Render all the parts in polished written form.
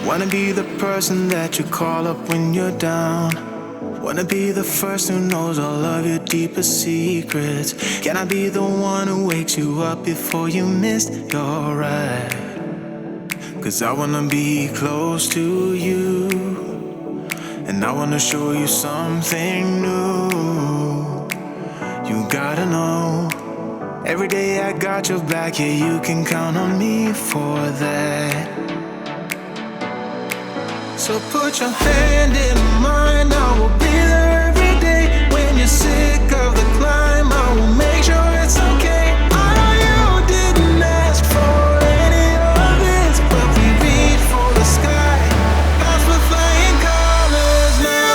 Wanna be the person that you call up when you're down. Wanna be the first who knows all of your deepest secrets. Can I be the one who wakes you up before you missed your ride? 'Cause I wanna be close to you, and I wanna show you something new. You gotta know, every day I got your back, yeah, you can count on me for that. So put your hand in mine, I will be there every day. When you're sick of the climb, I will make sure it's okay. I know you didn't ask for any of this, but we reach for the sky. Cause we're flying colors now.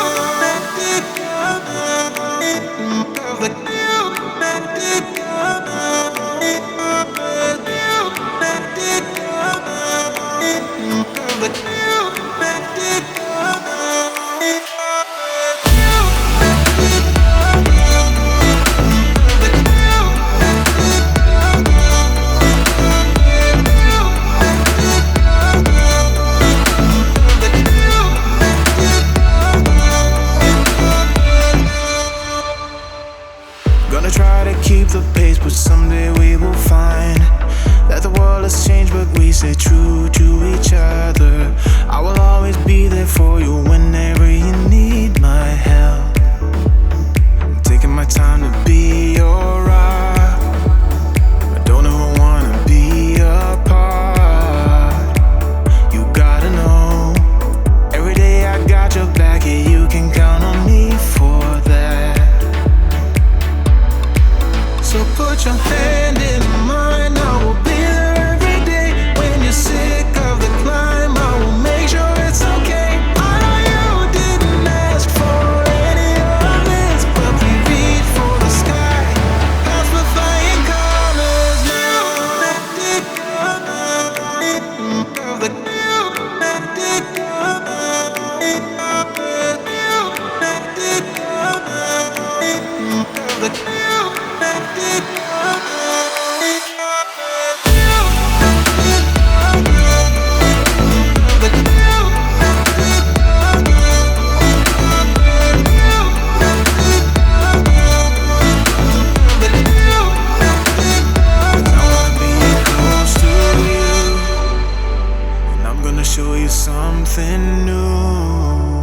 Gonna try to keep the pace, but someday we will find that the world has changed, but we stay true to each other. I will always be there for you whenever you need my help. I'm taking my time to be your rock. I don't ever wanna be apart. You gotta know, every day I got your back, yeah, you can count on me for that. So put your hand in mine, I will be there every day. When you're sick of the climb, I will make sure it's okay. I know you didn't ask for any of this, but we reach for the sky. Cause we're flying colors now. Show you something new.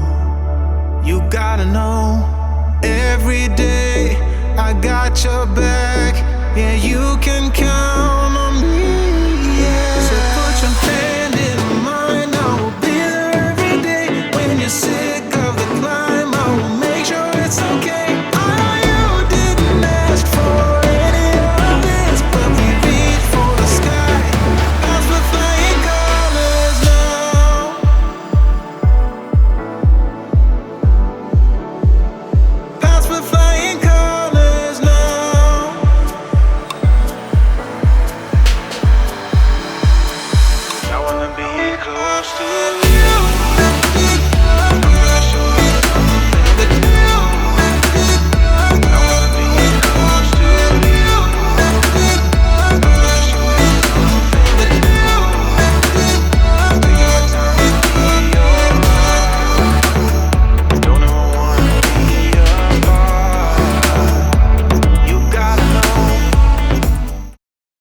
You gotta know, every day I got your back, yeah, you can count on me, yeah. So put your hand in mine, I will be there every day. When you're sick of the climb, I will make sure it's okay. I know you didn't ask for any of this, but we reach for the sky. Cause we're flying colors now. Cause we're flying colors now. I wanna be close to you.